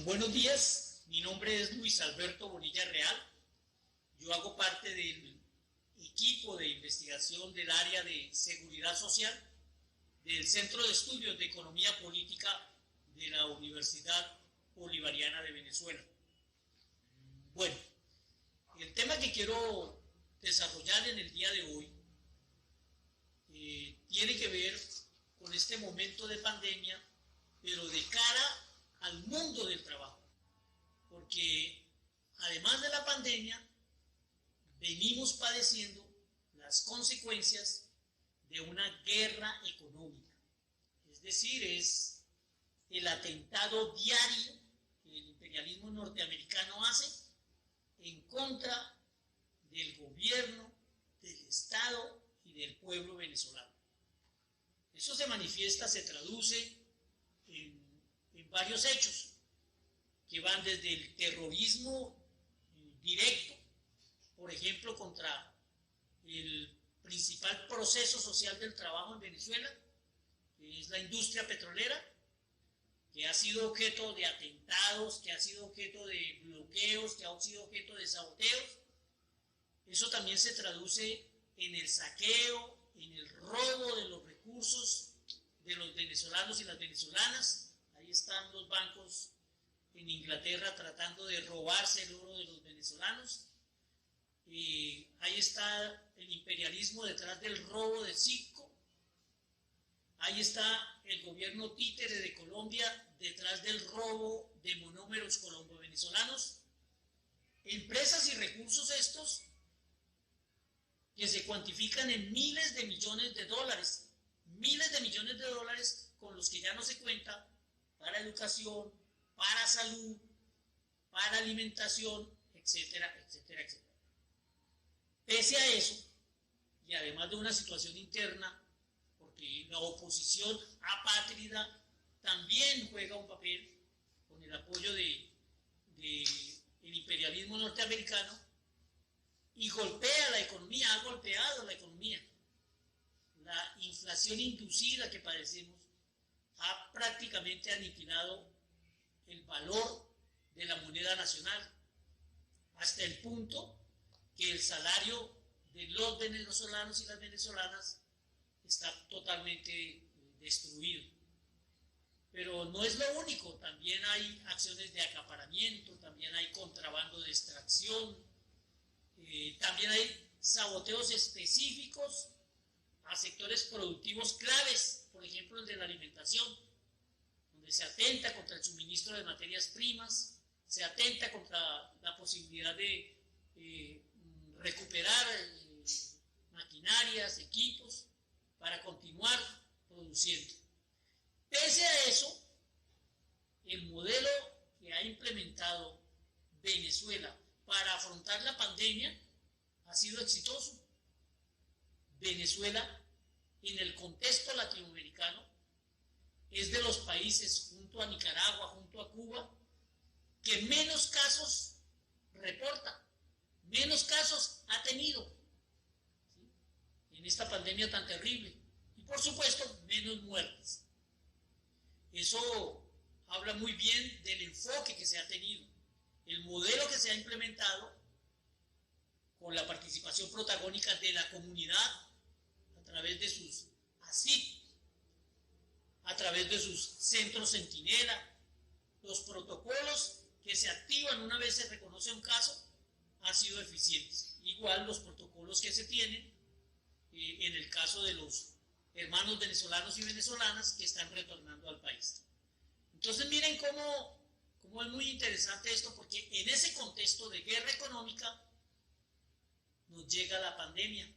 Buenos días, mi nombre es Luis Alberto Bonilla Real. Yo hago parte del equipo de investigación del área de seguridad social del Centro de Estudios de Economía Política de la Universidad Bolivariana de Venezuela. Bueno, el tema que quiero desarrollar en el día de hoy tiene que ver con este momento de pandemia, pero de cara al mundo del trabajo, porque además de la pandemia venimos padeciendo las consecuencias de una guerra económica, es decir, es el atentado diario que el imperialismo norteamericano hace en contra del gobierno, del Estado y del pueblo venezolano. Eso se manifiesta, se traduce en varios hechos que van desde el terrorismo directo, por ejemplo, contra el principal proceso social del trabajo en Venezuela, que es la industria petrolera, que ha sido objeto de atentados, que ha sido objeto de bloqueos, que ha sido objeto de saboteos. Eso también se traduce en el saqueo, en el robo de los recursos de los venezolanos y las venezolanas. Ahí están los bancos en Inglaterra tratando de robarse el oro de los venezolanos. Y ahí está el imperialismo detrás del robo de Citgo. Ahí está el gobierno títere de Colombia detrás del robo de monómeros colombo-venezolanos. Empresas y recursos estos que se cuantifican en miles de millones de dólares con los que ya no se cuenta para educación, para salud, para alimentación, etcétera, etcétera, etcétera. Pese a eso, y además de una situación interna, porque la oposición apátrida también juega un papel con el apoyo del imperialismo norteamericano y golpea la economía, ha golpeado la economía. La inflación inducida que padecemos ha prácticamente aniquilado el valor de la moneda nacional, hasta el punto que el salario de los venezolanos y las venezolanas está totalmente destruido. Pero no es lo único, también hay acciones de acaparamiento, también hay contrabando de extracción, también hay saboteos específicos a sectores productivos claves, por ejemplo el de la alimentación, donde se atenta contra el suministro de materias primas, se atenta contra la posibilidad de recuperar maquinarias, equipos, para continuar produciendo. Pese a eso, el modelo que ha implementado Venezuela para afrontar la pandemia ha sido exitoso. Venezuela, en el contexto latinoamericano, es de los países, junto a Nicaragua, junto a Cuba, que menos casos reporta, menos casos ha tenido, ¿sí?, en esta pandemia tan terrible, y por supuesto menos muertes. Eso habla muy bien del enfoque que se ha tenido, el modelo que se ha implementado con la participación protagónica de la comunidad a través de sus ASIC, a través de sus centros centinela. Los protocolos que se activan una vez se reconoce un caso han sido eficientes. Igual los protocolos que se tienen en el caso de los hermanos venezolanos y venezolanas que están retornando al país. Entonces miren cómo es muy interesante esto, porque en ese contexto de guerra económica nos llega la pandemia.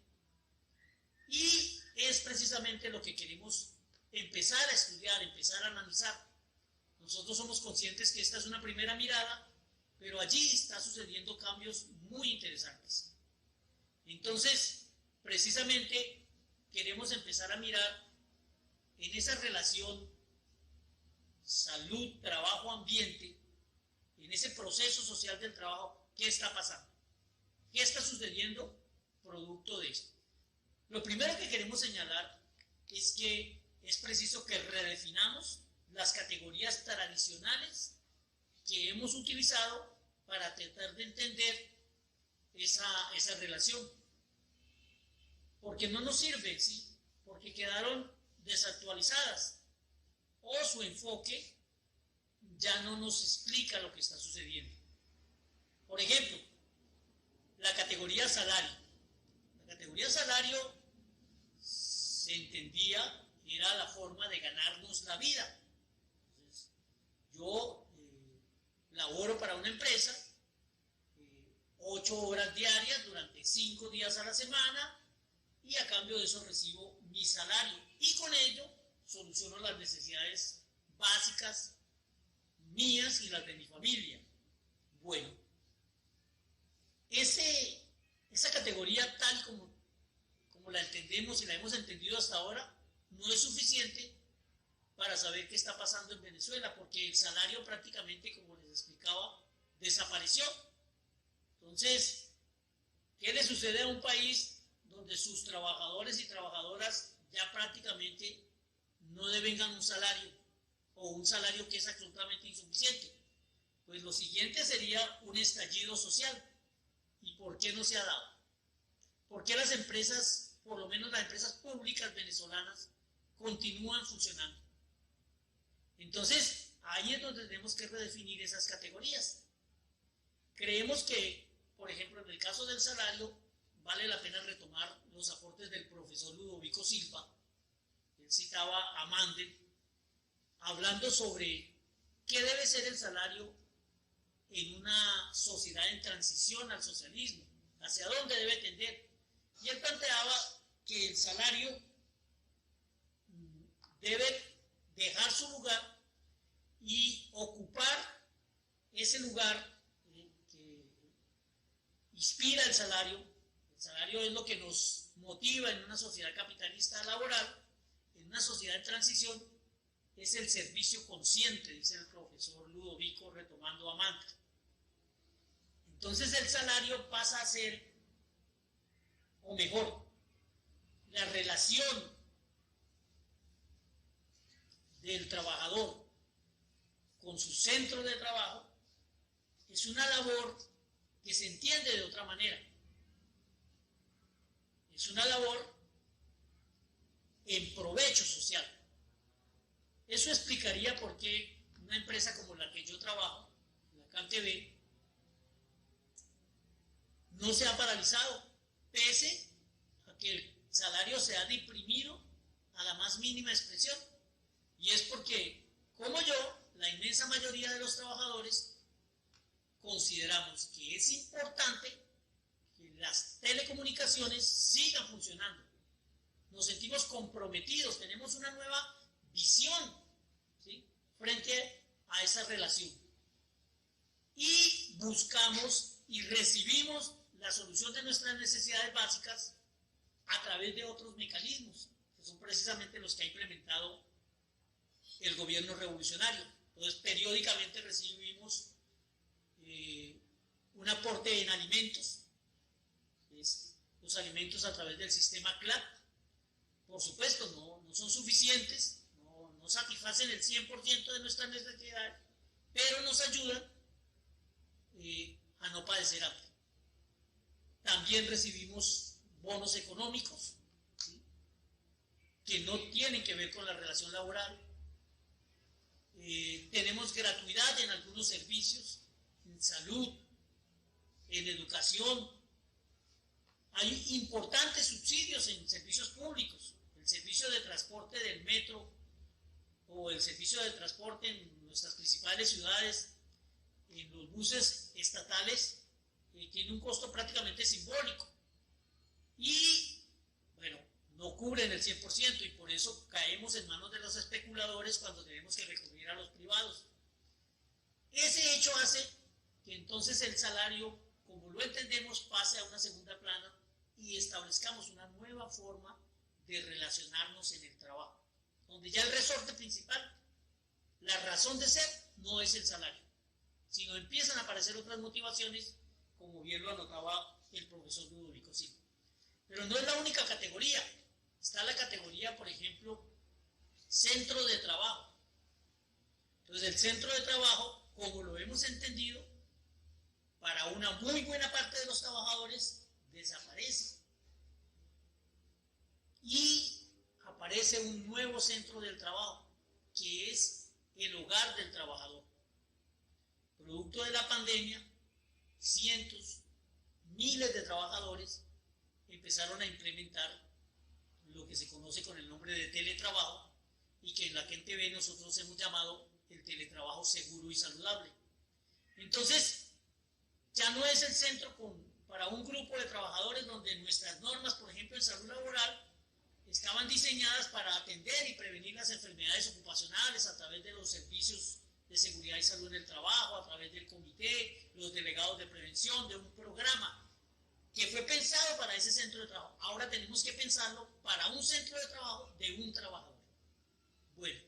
Y es precisamente lo que queremos empezar a estudiar, empezar a analizar. Nosotros somos conscientes que esta es una primera mirada, pero allí está sucediendo cambios muy interesantes. Entonces, precisamente queremos empezar a mirar en esa relación salud, trabajo, ambiente, en ese proceso social del trabajo, ¿qué está pasando? ¿Qué está sucediendo producto de esto? Lo primero que queremos señalar es que es preciso que redefinamos las categorías tradicionales que hemos utilizado para tratar de entender esa relación. Porque no nos sirve, ¿sí? Porque quedaron desactualizadas o su enfoque ya no nos explica lo que está sucediendo. Por ejemplo, la categoría salario. La categoría salario se entendía era la forma de ganarnos la vida. Entonces, yo laboro para una empresa 8 horas diarias durante 5 días a la semana y a cambio de eso recibo mi salario y con ello soluciono las necesidades básicas mías y las de mi familia. Bueno, esa categoría tal como la entendemos y la hemos entendido hasta ahora no es suficiente para saber qué está pasando en Venezuela, porque el salario prácticamente, como les explicaba, desapareció. Entonces, ¿qué le sucede a un país donde sus trabajadores y trabajadoras ya prácticamente no devengan un salario o un salario que es absolutamente insuficiente? Pues lo siguiente sería un estallido social. ¿Y por qué no se ha dado? ¿Por qué las empresas, por lo menos las empresas públicas venezolanas, continúan funcionando? Entonces, ahí es donde tenemos que redefinir esas categorías. Creemos que, por ejemplo, en el caso del salario, vale la pena retomar los aportes del profesor Ludovico Silva. Él citaba a Mandel, hablando sobre qué debe ser el salario en una sociedad en transición al socialismo, hacia dónde debe tender. Y él planteaba que el salario debe dejar su lugar y ocupar ese lugar que inspira el salario. El salario es lo que nos motiva en una sociedad capitalista laboral, en una sociedad en transición, es el servicio consciente, dice el profesor Ludovico, retomando a Mantra. Entonces el salario pasa a ser, o mejor, la relación del trabajador con su centro de trabajo es una labor que se entiende de otra manera. Es una labor en provecho social. Eso explicaría por qué una empresa como la que yo trabajo, la CanTV, no se ha paralizado, pese a que el salario se ha deprimido a la más mínima expresión. Y es porque, como yo, la inmensa mayoría de los trabajadores consideramos que es importante que las telecomunicaciones sigan funcionando. Nos sentimos comprometidos, tenemos una nueva visión, ¿sí?, frente a esa relación. Y buscamos y recibimos la solución de nuestras necesidades básicas a través de otros mecanismos, que son precisamente los que ha implementado el gobierno revolucionario. Entonces, periódicamente recibimos un aporte en alimentos, los alimentos a través del sistema CLAP. Por supuesto, no son suficientes, no satisfacen el 100% de nuestras necesidades, pero nos ayudan a no padecer hambre. También recibimos bonos económicos, ¿sí?, que no tienen que ver con la relación laboral. Tenemos gratuidad en algunos servicios, en salud, en educación. Hay importantes subsidios en servicios públicos, el servicio de transporte del metro o el servicio de transporte en nuestras principales ciudades, en los buses estatales, tiene un costo prácticamente simbólico. Y, bueno, no cubren el 100% y por eso caemos en manos de los especuladores cuando tenemos que recurrir a los privados. Ese hecho hace que entonces el salario, como lo entendemos, pase a una segunda plana y establezcamos una nueva forma de relacionarnos en el trabajo, donde ya el resorte principal, la razón de ser, no es el salario, sino empiezan a aparecer otras motivaciones, como bien lo anotaba el profesor Ludovico Silva. Pero no es la única categoría. Está la categoría, por ejemplo, centro de trabajo. Entonces, el centro de trabajo como lo hemos entendido, para una muy buena parte de los trabajadores desaparece. Y aparece un nuevo centro del trabajo, que es el hogar del trabajador. Producto de la pandemia, cientos, miles de trabajadores empezaron a implementar lo que se conoce con el nombre de teletrabajo y que en la KenTV nosotros hemos llamado el teletrabajo seguro y saludable. Entonces, ya no es el centro para un grupo de trabajadores donde nuestras normas, por ejemplo, en salud laboral, estaban diseñadas para atender y prevenir las enfermedades ocupacionales a través de los servicios de seguridad y salud en el trabajo, a través del comité, los delegados de prevención, de un programa que fue pensado para ese centro de trabajo. Ahora tenemos que pensarlo para un centro de trabajo de un trabajador. Bueno,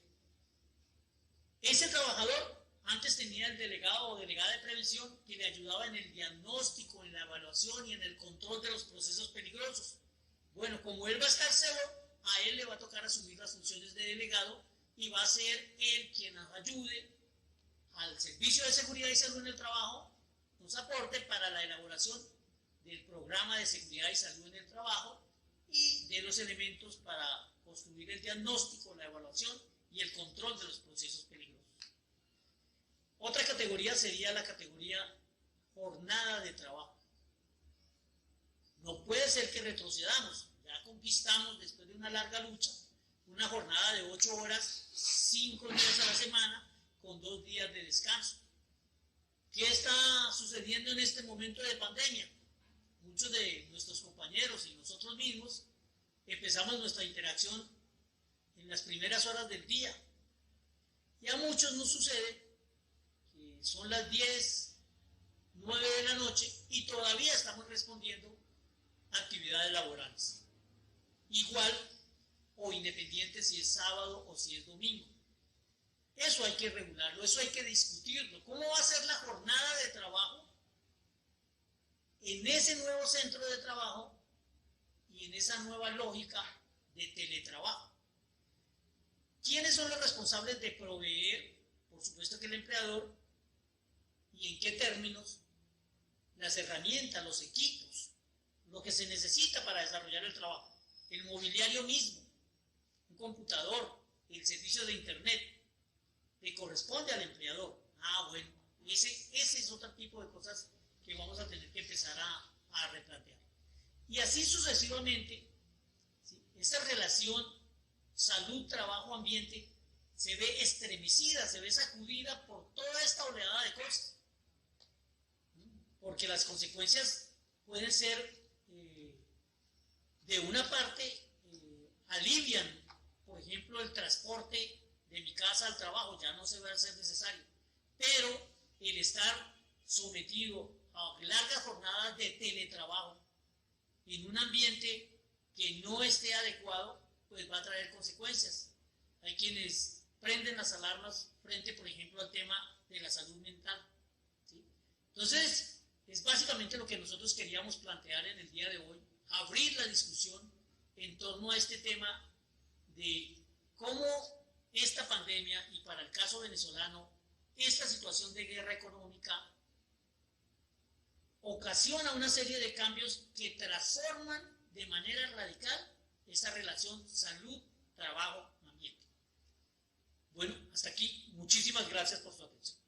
ese trabajador antes tenía el delegado o delegada de prevención que le ayudaba en el diagnóstico, en la evaluación y en el control de los procesos peligrosos. Bueno, como él va a estar solo, a él le va a tocar asumir las funciones de delegado y va a ser él quien nos ayude al Servicio de Seguridad y Salud en el Trabajo, nos aporte para la elaboración del programa de seguridad y salud en el trabajo y de los elementos para construir el diagnóstico, la evaluación y el control de los procesos peligrosos. Otra categoría sería la categoría jornada de trabajo. No puede ser que retrocedamos, ya conquistamos después de una larga lucha una jornada de 8 horas, 5 días a la semana, con 2 días de descanso. ¿Qué está sucediendo en este momento de pandemia? Muchos de nuestros compañeros y nosotros mismos empezamos nuestra interacción en las primeras horas del día. Y a muchos nos sucede que son las 10, 9 de la noche y todavía estamos respondiendo a actividades laborales. Igual o independiente si es sábado o si es domingo. Eso hay que regularlo, eso hay que discutirlo. ¿Cómo va a ser la jornada de trabajo en ese nuevo centro de trabajo y en esa nueva lógica de teletrabajo? ¿Quiénes son los responsables de proveer? Por supuesto que el empleador. ¿Y en qué términos? Las herramientas, los equipos, lo que se necesita para desarrollar el trabajo. El mobiliario mismo, un computador, el servicio de internet, le corresponde al empleador. Bueno, ese es otro tipo de cosas que vamos a tener que empezar a replantear. Y así sucesivamente, ¿sí? Esta relación salud, trabajo, ambiente se ve estremecida, se ve sacudida por toda esta oleada de cosas. Porque las consecuencias pueden ser, de una parte, alivian, por ejemplo, el transporte de mi casa al trabajo, ya no se va a hacer necesario, pero el estar sometido a largas jornadas de teletrabajo en un ambiente que no esté adecuado, pues va a traer consecuencias. Hay quienes prenden las alarmas frente, por ejemplo, al tema de la salud mental, ¿sí? Entonces, es básicamente lo que nosotros queríamos plantear en el día de hoy, abrir la discusión en torno a este tema de cómo esta pandemia, y para el caso venezolano, esta situación de guerra económica ocasiona una serie de cambios que transforman de manera radical esa relación salud, trabajo, ambiente. Bueno, hasta aquí. Muchísimas gracias por su atención.